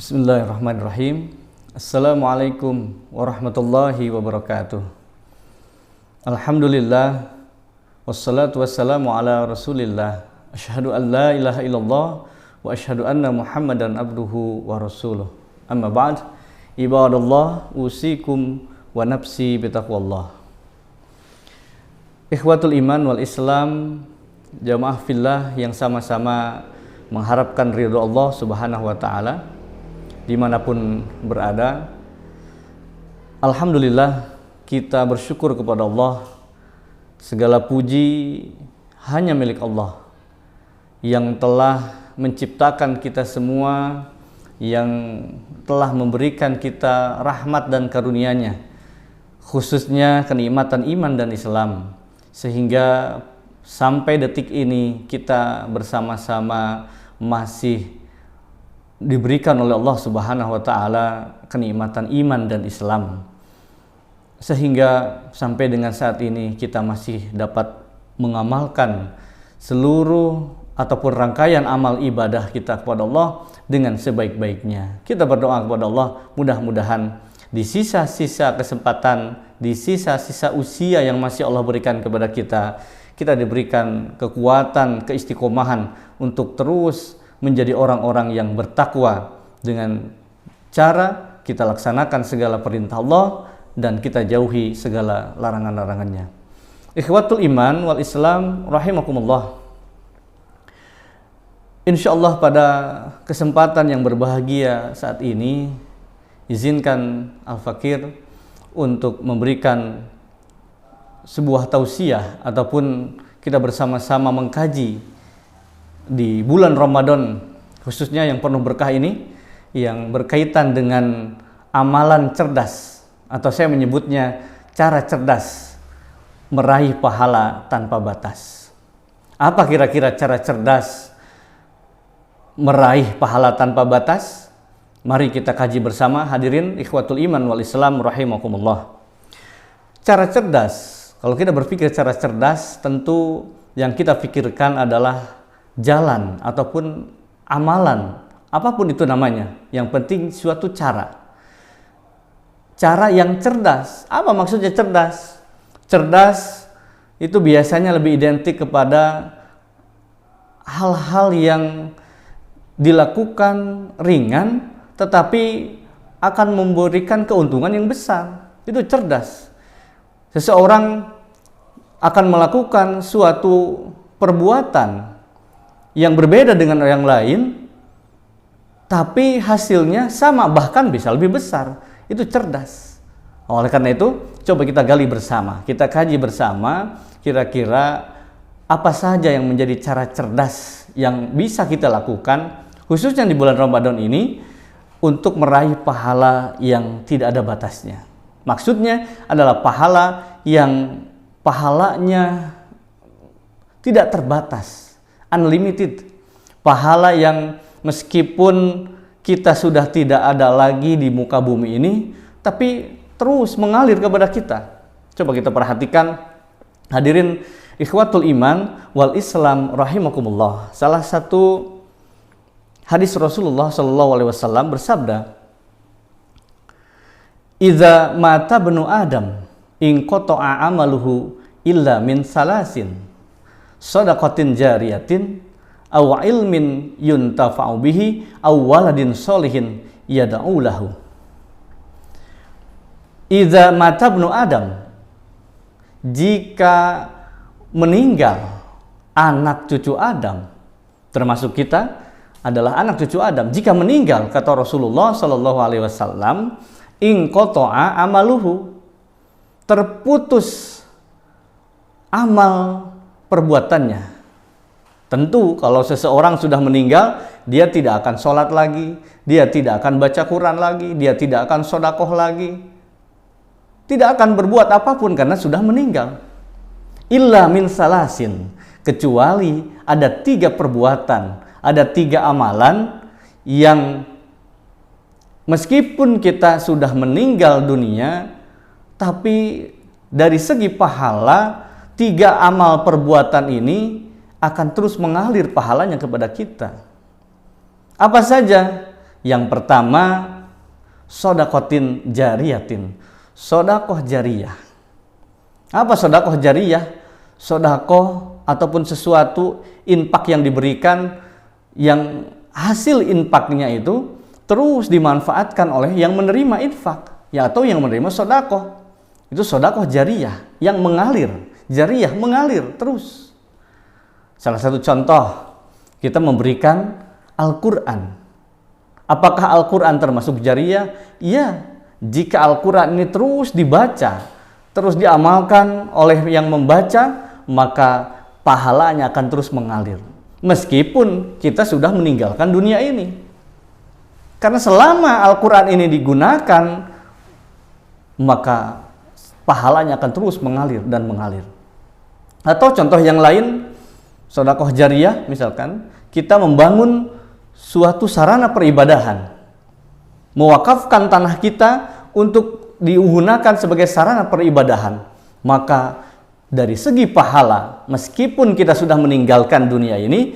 Bismillahirrahmanirrahim. Assalamualaikum warahmatullahi wabarakatuh. Alhamdulillah, wassalatu wassalamu ala rasulillah. Asyhadu an la ilaha illallah wa asyhadu anna muhammadan abduhu wa rasuluh. Amma ba'd, ibadallah, usikum wa nafsi bitaqwallah. Ikhwatul iman wal islam, jamaah fillah yang sama-sama mengharapkan ridho Allah subhanahu wa ta'ala dimanapun berada. Alhamdulillah, kita bersyukur kepada Allah. Segala puji hanya milik Allah yang telah menciptakan kita semua, yang telah memberikan kita rahmat dan karunia-Nya, khususnya kenikmatan iman dan Islam, sehingga sampai detik ini kita bersama-sama masih diberikan oleh Allah Subhanahu wa ta'ala kenikmatan iman dan Islam, sehingga sampai dengan saat ini kita masih dapat mengamalkan seluruh ataupun rangkaian amal ibadah kita kepada Allah dengan sebaik-baiknya. Kita berdoa kepada Allah, mudah-mudahan di sisa-sisa kesempatan, di sisa-sisa usia yang masih Allah berikan kepada kita, kita diberikan kekuatan, keistiqomahan untuk terus menjadi orang-orang yang bertakwa dengan cara kita laksanakan segala perintah Allah dan kita jauhi segala larangan-larangannya. Ikhwatul iman wal islam rahimakumullah. Insyaallah pada kesempatan yang berbahagia saat ini, izinkan Al-Fakir untuk memberikan sebuah tausiah ataupun kita bersama-sama mengkaji di bulan Ramadan khususnya yang penuh berkah ini, yang berkaitan dengan amalan cerdas, atau saya menyebutnya cara cerdas meraih pahala tanpa batas. Apa kira-kira cara cerdas meraih pahala tanpa batas? Mari kita kaji bersama, hadirin ikhwatul iman wal islam rahimakumullah. Cara cerdas, kalau kita berpikir cara cerdas, tentu yang kita pikirkan adalah jalan ataupun amalan, apapun itu namanya, yang penting suatu cara yang cerdas. Apa maksudnya cerdas? Cerdas itu biasanya lebih identik kepada hal-hal yang dilakukan ringan tetapi akan memberikan keuntungan yang besar. Itu cerdas. Seseorang akan melakukan suatu perbuatan yang berbeda dengan yang lain, tapi hasilnya sama, bahkan bisa lebih besar. Itu cerdas. Oleh karena itu, coba kita gali bersama, kita kaji bersama, kira-kira apa saja yang menjadi cara cerdas yang bisa kita lakukan, khususnya di bulan Ramadan ini, untuk meraih pahala yang tidak ada batasnya. Maksudnya adalah pahala yang pahalanya tidak terbatas, unlimited, pahala yang meskipun kita sudah tidak ada lagi di muka bumi ini, tapi terus mengalir kepada kita. Coba kita perhatikan, hadirin ikhwatul iman wal islam rahimakumullah. Salah satu hadis Rasulullah SAW bersabda, "Idza mata bnu Adam, in qata'a amaluhu illa min salasin, shadaqatin jariyatin, aw ilmin yuntafa'u bihi, aw waladin sholihin yad'u lahu." Idza mata bnu Adam, jika meninggal anak cucu Adam, termasuk kita adalah anak cucu Adam, jika meninggal, kata Rasulullah SAW, in qata'a amaluhu, terputus amal perbuatannya. Tentu kalau seseorang sudah meninggal, dia tidak akan sholat lagi, dia tidak akan baca Quran lagi, dia tidak akan sodakoh lagi, tidak akan berbuat apapun karena sudah meninggal. Illa min salasin, kecuali ada 3 perbuatan, ada 3 amalan yang meskipun kita sudah meninggal dunia, tapi dari segi pahala 3 amal perbuatan ini akan terus mengalir pahalanya kepada kita. Apa saja? Yang pertama, sodakotin jariyatin, sodakoh jariyah. Apa sodakoh jariyah? Sodakoh ataupun sesuatu infak yang diberikan, yang hasil infaknya itu terus dimanfaatkan oleh yang menerima infak, ya, atau yang menerima sodakoh. Itu sodakoh jariyah yang mengalir, jariyah mengalir terus. Salah satu contoh, kita memberikan Al-Quran. Apakah Al-Quran termasuk jariyah? Ya, jika Al-Quran ini terus dibaca, terus diamalkan oleh yang membaca, maka pahalanya akan terus mengalir. Meskipun kita sudah meninggalkan dunia ini. Karena selama Al-Quran ini digunakan, maka pahalanya akan terus mengalir dan mengalir. Atau contoh yang lain, sedekah jariyah, misalkan kita membangun suatu sarana peribadahan, mewakafkan tanah kita untuk digunakan sebagai sarana peribadahan, maka dari segi pahala, meskipun kita sudah meninggalkan dunia ini,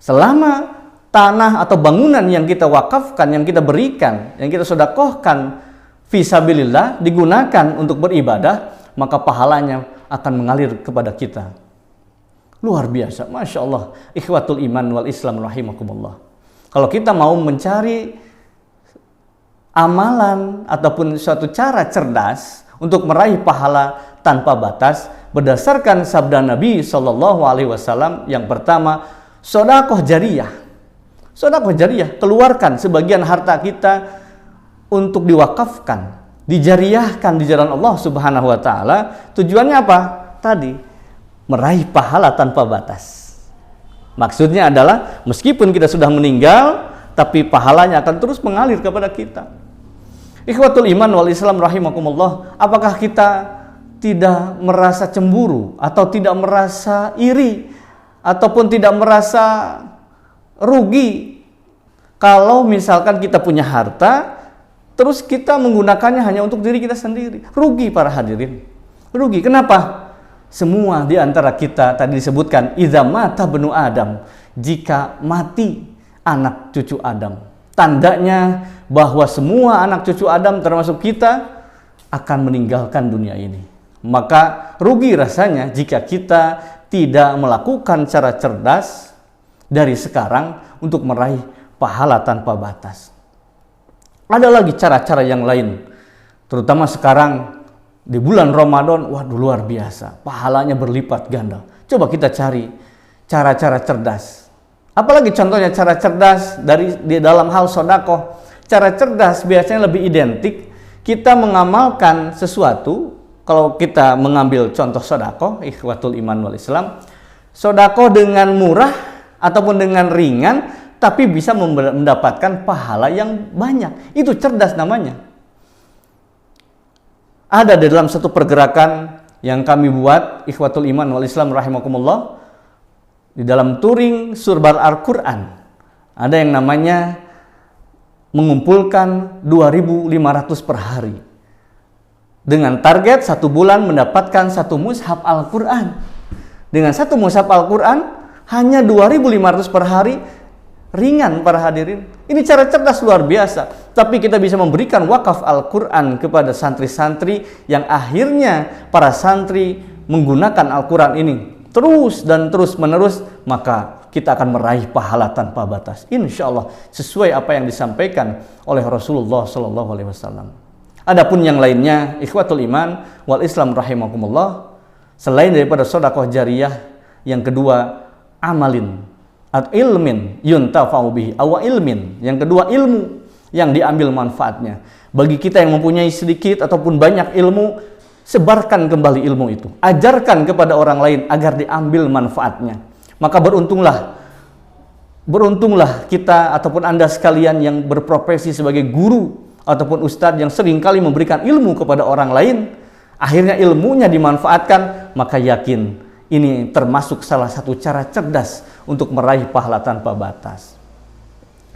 selama tanah atau bangunan yang kita wakafkan, yang kita berikan, yang kita sedekahkan fisabilillah digunakan untuk beribadah, maka pahalanya akan mengalir kepada kita. Luar biasa, Masya Allah. Ikhwatul iman wal Islam rahimakumullah. Kalau kita mau mencari amalan ataupun suatu cara cerdas untuk meraih pahala tanpa batas, berdasarkan sabda Nabi Shallallahu Alaihi Wasallam, yang pertama, sedekah jariyah. Sedekah jariyah, keluarkan sebagian harta kita untuk diwakafkan, dijariyahkan di jalan Allah Subhanahu Wa Taala. Tujuannya apa? Tadi, meraih pahala tanpa batas. Maksudnya adalah meskipun kita sudah meninggal, tapi pahalanya akan terus mengalir kepada kita. Ikhwatul iman wal Islam rahimakumullah, apakah kita tidak merasa cemburu atau tidak merasa iri ataupun tidak merasa rugi kalau misalkan kita punya harta terus kita menggunakannya hanya untuk diri kita sendiri? Rugi para hadirin. Rugi. Kenapa? Semua di antara kita tadi disebutkan, idza mata benu Adam, jika mati anak cucu Adam. Tandanya bahwa semua anak cucu Adam termasuk kita akan meninggalkan dunia ini. Maka rugi rasanya jika kita tidak melakukan cara cerdas dari sekarang untuk meraih pahala tanpa batas. Ada lagi cara-cara yang lain, terutama sekarang di bulan Ramadan, waduh luar biasa, pahalanya berlipat ganda. Coba kita cari cara-cara cerdas. Apalagi contohnya cara cerdas di dalam hal sedekah. Cara cerdas biasanya lebih identik kita mengamalkan sesuatu. Kalau kita mengambil contoh sedekah, ikhwatul iman wal Islam, sedekah dengan murah ataupun dengan ringan, tapi bisa mendapatkan pahala yang banyak. Itu cerdas namanya. Ada di dalam satu pergerakan yang kami buat, ikhwatul iman wal Islam rahimakumullah, di dalam touring surbar Al-Quran, ada yang namanya mengumpulkan 2.500 per hari. Dengan target 1 bulan mendapatkan 1 mushaf Al-Quran. Dengan 1 mushaf Al-Quran, hanya 2.500 per hari, ringan para hadirin. Ini cara cerdas luar biasa. Tapi kita bisa memberikan wakaf Al-Quran kepada santri-santri yang akhirnya para santri menggunakan Al-Quran ini terus dan terus menerus, maka kita akan meraih pahala tanpa batas. Insya Allah sesuai apa yang disampaikan oleh Rasulullah Sallallahu Alaihi Wasallam. Adapun yang lainnya, ikhwatul iman wal Islam rahimakumullah, selain daripada sedekah jariyah, yang kedua amalin atau ilmin yuntafa'u bihi, aw ilmin, yang kedua ilmu yang diambil manfaatnya. Bagi kita yang mempunyai sedikit ataupun banyak ilmu, sebarkan kembali ilmu itu, ajarkan kepada orang lain agar diambil manfaatnya. Maka beruntunglah kita ataupun Anda sekalian yang berprofesi sebagai guru ataupun ustadz yang seringkali memberikan ilmu kepada orang lain, akhirnya ilmunya dimanfaatkan, maka yakin ini termasuk salah satu cara cerdas untuk meraih pahala tanpa batas.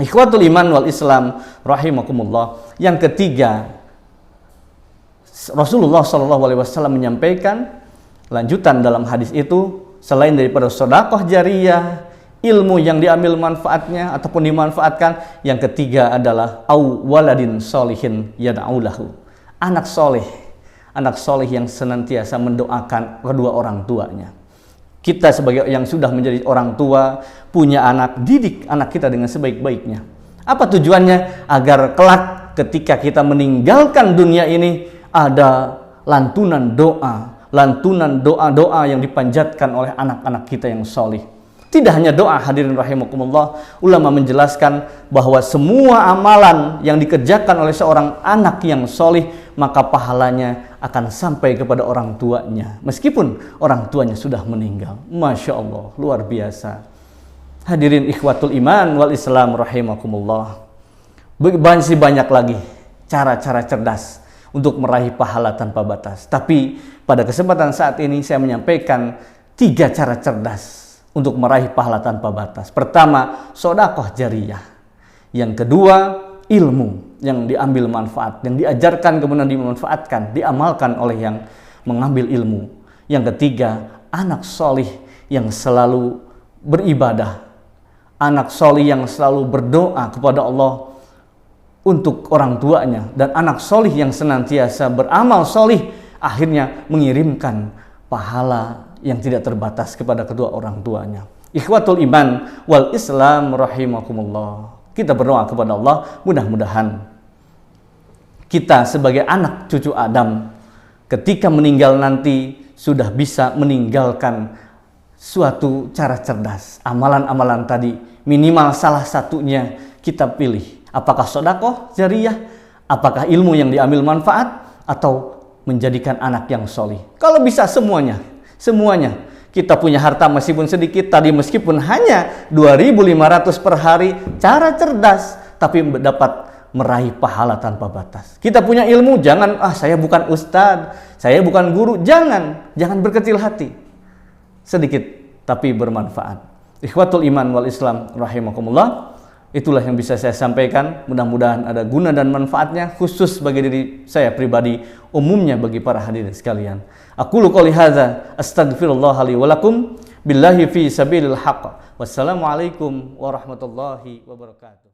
Ikhwatul iman wal Islam rahimakumullah. Yang ketiga, Rasulullah SAW menyampaikan lanjutan dalam hadis itu, selain daripada sedekah jariyah, ilmu yang diambil manfaatnya ataupun dimanfaatkan. Yang ketiga adalah au waladin solihin yad'ulahu, anak soleh yang senantiasa mendoakan kedua orang tuanya. Kita sebagai yang sudah menjadi orang tua, punya anak, didik anak kita dengan sebaik-baiknya. Apa tujuannya? Agar kelak ketika kita meninggalkan dunia ini ada lantunan doa yang dipanjatkan oleh anak-anak kita yang soleh. Tidak hanya doa, hadirin rahimakumullah, ulama menjelaskan bahwa semua amalan yang dikerjakan oleh seorang anak yang soleh, maka pahalanya akan sampai kepada orang tuanya, meskipun orang tuanya sudah meninggal. Masya Allah, luar biasa. Hadirin ikhwatul iman wal Islam rahimakumullah. Masih banyak lagi cara-cara cerdas untuk meraih pahala tanpa batas. Tapi pada kesempatan saat ini saya menyampaikan 3 cara cerdas untuk meraih pahala tanpa batas. Pertama, sedekah jariyah. Yang kedua, ilmu yang diambil manfaat, yang diajarkan kemudian dimanfaatkan, diamalkan oleh yang mengambil ilmu. Yang ketiga, anak solih yang selalu beribadah, anak solih yang selalu berdoa kepada Allah untuk orang tuanya, dan anak solih yang senantiasa beramal solih, akhirnya mengirimkan pahala yang tidak terbatas kepada kedua orang tuanya. Ikhwatul iman wal Islam rahimakumullah. Kita berdoa kepada Allah, mudah-mudahan kita sebagai anak cucu Adam ketika meninggal nanti sudah bisa meninggalkan suatu cara cerdas. Amalan-amalan tadi minimal salah satunya kita pilih. Apakah sedekah jariyah, apakah ilmu yang diambil manfaat, atau menjadikan anak yang solih. Kalau bisa semuanya. Kita punya harta meskipun sedikit tadi, meskipun hanya 2.500 per hari, cara cerdas tapi dapat meraih pahala tanpa batas. Kita punya ilmu, jangan saya bukan ustadz, saya bukan guru, jangan berkecil hati. Sedikit tapi bermanfaat. Ikhwatul iman wal Islam rahimakumullah. Itulah yang bisa saya sampaikan, mudah-mudahan ada guna dan manfaatnya, khusus bagi diri saya pribadi, umumnya bagi para hadirin sekalian. Aqulu qouli hadza astaghfirullah li wa lakum billahi fi sabilil haqq. Wassalamualaikum warahmatullahi wabarakatuh.